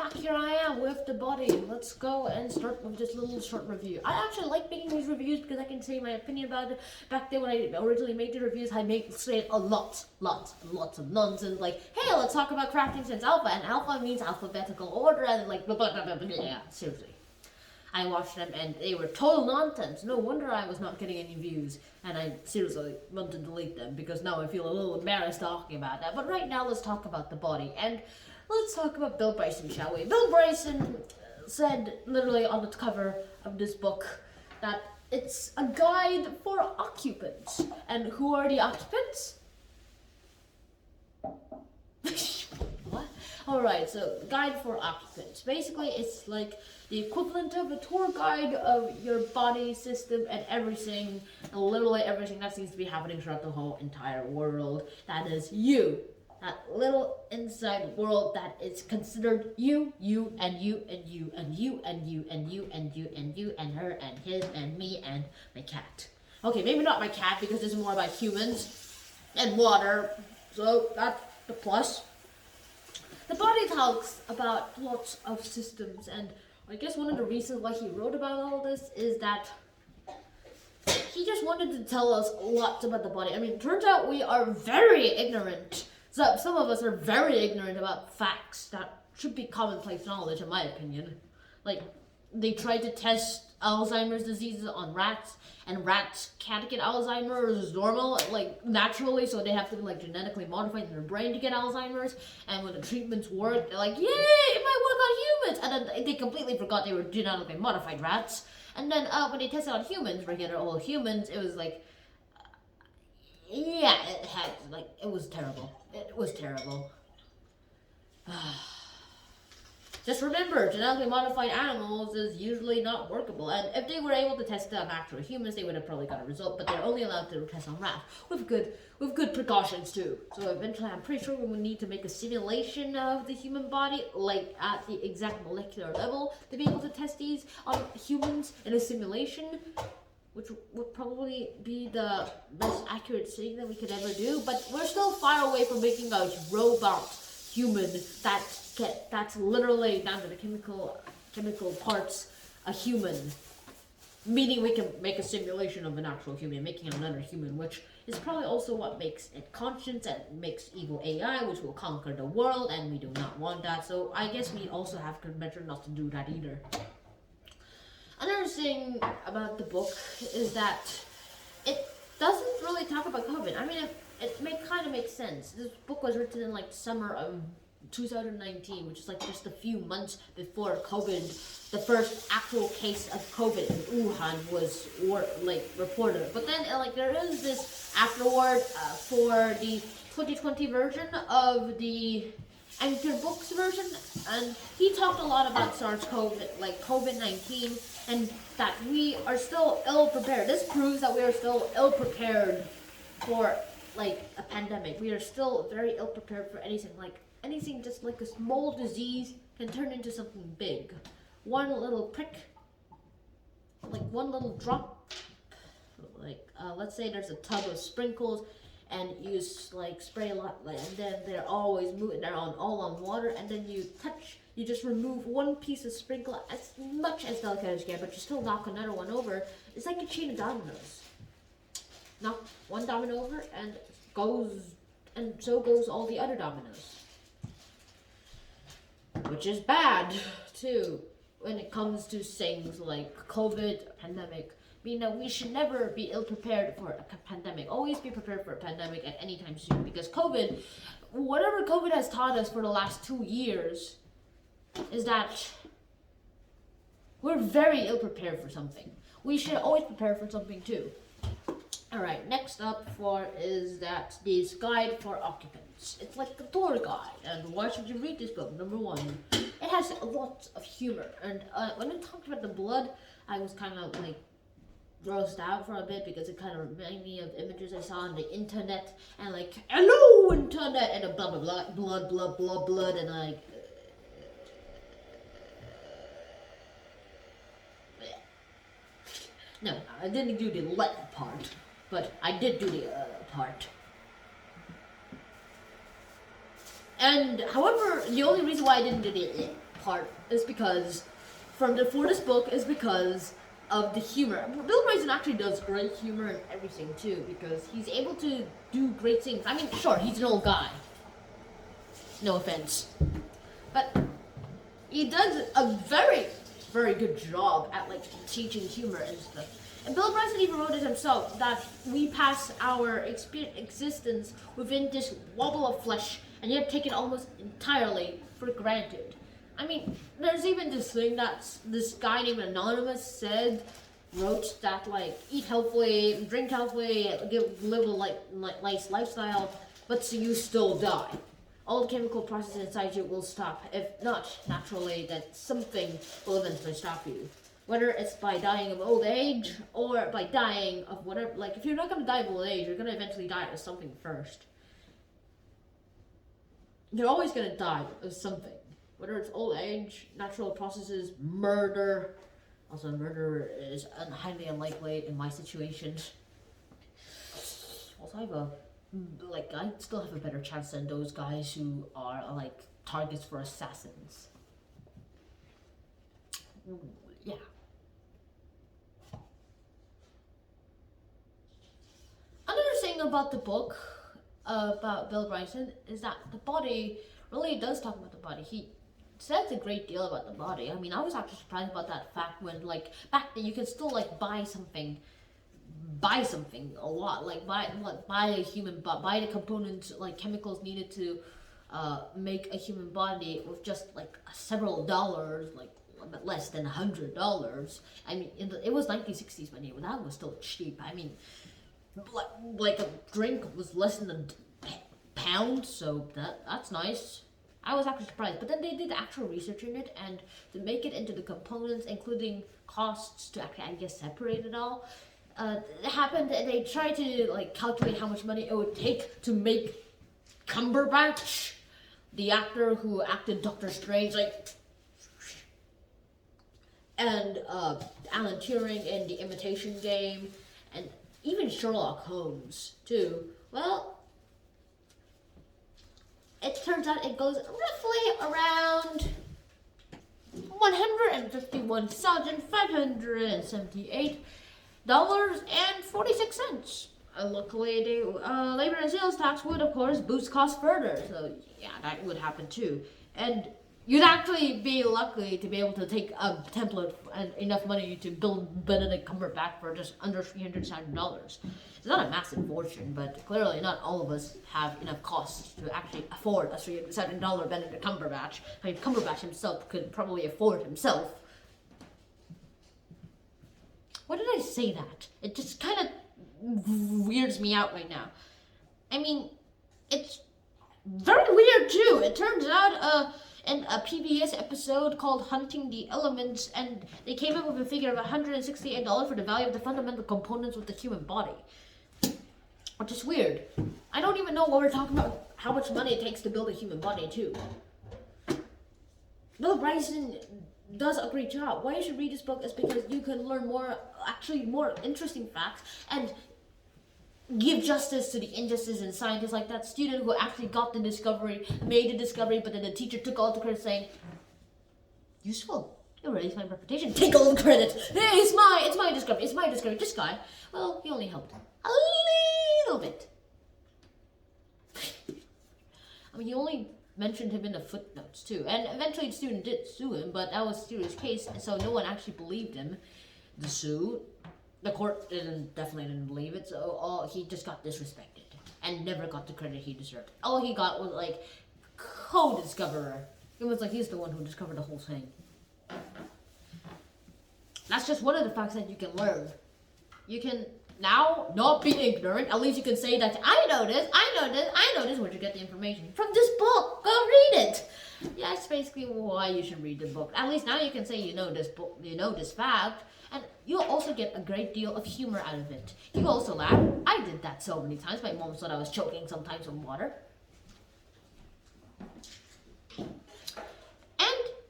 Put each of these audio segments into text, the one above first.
back here I am with the body. Let's go and start with this little short review. I actually like making these reviews because I can say my opinion about it. Back then when I originally made the reviews, I say a lots of nonsense, like, hey, let's talk about crafting since alpha, and alpha means alphabetical order, and like, blah, blah, blah, blah, blah. Yeah, seriously. I watched them and they were total nonsense. No wonder I was not getting any views, and I seriously want to delete them because now I feel a little embarrassed talking about that. But right now, let's talk about the body, and let's talk about Bill Bryson, shall we? Bill Bryson said, literally on the cover of this book, that it's a guide for occupants. And who are the occupants? What? Alright, so guide for occupants. Basically, it's like the equivalent of a tour guide of your body system and everything, and literally everything that seems to be happening throughout the whole entire world. That is you. That little inside world that is considered you, and you, and you, and you, and you, and you, and you, and you, and her, and his, and me, and my cat. Okay, maybe not my cat, because this is more about humans and water, so that's the plus. The body talks about lots of systems, and I guess one of the reasons why he wrote about all this is that he just wanted to tell us lots about the body. I mean, it turns out we are very ignorant. So some of us are very ignorant about facts that should be commonplace knowledge, in my opinion. Like, they tried to test Alzheimer's diseases on rats, and rats can't get Alzheimer's normal, like, naturally, so they have to be, like, genetically modified in their brain to get Alzheimer's, and when the treatments work, they're like, yay, it might work on humans, and then they completely forgot they were genetically modified rats, and then when they tested on humans, regular old humans, it was like, yeah, it was terrible. It was terrible. Just remember, genetically modified animals is usually not workable, and if they were able to test it on actual humans, they would have probably got a result, but they're only allowed to test on rats, with good precautions too. So eventually, I'm pretty sure we will need to make a simulation of the human body, like at the exact molecular level, to be able to test these on humans in a simulation, which would probably be the most accurate thing that we could ever do, but we're still far away from making a robot human that's literally down to the chemical parts a human, meaning we can make a simulation of an actual human, making another human, which is probably also what makes it conscious and makes evil AI, which will conquer the world, and we do not want that, so I guess we also have to measure not to do that either. Another thing about the book is that it doesn't really talk about COVID. I mean, it kind of makes sense. This book was written in like summer of 2019, which is like just a few months before COVID, the first actual case of COVID in Wuhan was reported. But then there is this afterward for the 2020 version of the Anchor Books version, and he talked a lot about SARS-CoV, like COVID-19, and that we are still ill-prepared. This proves that we are still ill-prepared for, like, a pandemic. We are still very ill-prepared for anything just like a small disease can turn into something big. One little prick, like one little drop, like, let's say there's a tub of sprinkles, and you spray a lot, and then they're always moving, they're all on water, and then you just remove one piece of sprinkle, as much as delicate as you can, but you still knock another one over. It's like a chain of dominoes. Knock one domino over, and so goes all the other dominoes. Which is bad, too, when it comes to things like COVID, pandemic. Mean that we should never be ill-prepared for a pandemic. Always be prepared for a pandemic at any time soon, because whatever COVID has taught us for the last 2 years is that we're very ill-prepared for something. We should always prepare for something too. Alright, next up is this guide for occupants. It's like a tour guide, and why should you read this book? Number one, it has lots of humor, and when it talked about the blood, I was kind of like grossed out for a bit because it kind of reminded me of images I saw on the internet, and like, hello internet, and a blah blah blah, blood, and like, no, I didn't do the let part, but I did do the part. And however, the only reason why I didn't do the part is because for this book is because of the humor. Bill Bryson actually does great humor and everything too, because he's able to do great things. I mean, sure, he's an old guy. No offense, but he does a very, very good job at like teaching humor and stuff. And Bill Bryson even wrote it himself that we pass our existence within this wobble of flesh, and yet take it almost entirely for granted. I mean, there's even this thing that this guy named Anonymous wrote that like eat healthily, drink healthily, live a nice lifestyle, but so you still die. All the chemical processes inside you will stop. If not naturally, that something will eventually stop you. Whether it's by dying of old age or by dying of whatever. Like, if you're not going to die of old age, you're going to eventually die of something first. You're always going to die of something. Whether it's old age, natural processes, murder. Also, murder is highly unlikely in my situation. Also, I still have a better chance than those guys who are, like, targets for assassins. Yeah. Another thing about the book, about Bill Bryson, is that the body really does talk about the body. He says a great deal about the body. I mean, I was actually surprised about that fact when, like, back then you could still, like, buy something a lot, like buy a human body, buy the components, like chemicals needed to make a human body with just like several dollars, like less than $100. I mean, it was 1960s money, but that was still cheap. I mean, like a drink was less than a pound, so that's nice. I was actually surprised, but then they did actual research in it, and to make it into the components, including costs to actually, I guess, separate it all. It happened, and they tried to like calculate how much money it would take to make Cumberbatch, the actor who acted Doctor Strange, and Alan Turing in The Imitation Game, and even Sherlock Holmes too. Well, it turns out it goes roughly around $151,578.46. Luckily, labor and sales tax would, of course, boost costs further. So, yeah, that would happen too. And you'd actually be lucky to be able to take a template and enough money to build Benedict Cumberbatch for just under $300,000. It's not a massive fortune, but clearly not all of us have enough costs to actually afford a $300,000 Benedict Cumberbatch. I mean, Cumberbatch himself could probably afford himself. Why did I say that? It just kind of weirds me out right now. I mean, it's very weird too. It turns out in a PBS episode called Hunting the Elements, and they came up with a figure of $168 for the value of the fundamental components of the human body. Which is weird. I don't even know what we're talking about, how much money it takes to build a human body too. Bill Bryson does a great job. Why you should read this book is because you can learn more interesting facts and give justice to the injustice in scientists, like that student who actually got the discovery, made the discovery, but then the teacher took all the credit saying, useful, you raised my reputation, take all the credit. Hey, it's my discovery. This guy, well, he only helped a little bit. I mean, he only mentioned him in the footnotes too, and eventually the student did sue him, but that was a serious case, and so no one actually believed him. The court definitely didn't believe it, so he just got disrespected and never got the credit he deserved. All he got was like co-discoverer. It was like he's the one who discovered the whole thing. That's just one of the facts that you can learn. You can now not be ignorant. At least you can say that I know this. Where'd you get the information? From this book. Go read it. Yeah, that's basically why you should read the book. At least now you can say you know this book, you know this fact, and you'll also get a great deal of humor out of it. You also laugh. I did that so many times. My mom thought I was choking sometimes on water. And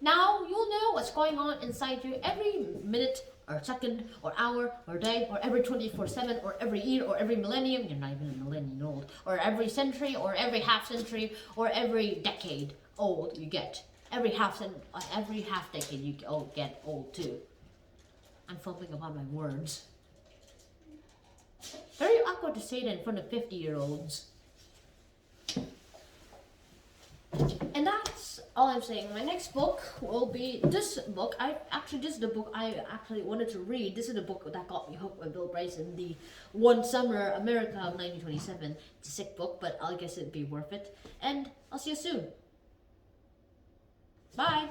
now you'll know what's going on inside you every minute or second or hour or day or every 24/7 or every year or every millennium. You're not even a millennium old. Or every century or every half century or every decade old you get. Every half decade you all get old too. I'm fumbling upon my words. Very awkward to say that in front of 50-year-olds. And that's all I'm saying. My next book will be this book. This is the book I actually wanted to read. This is the book that got me hooked by Bill Bryson, the One Summer America of 1927. It's a sick book, but I guess it'd be worth it. And I'll see you soon. Bye.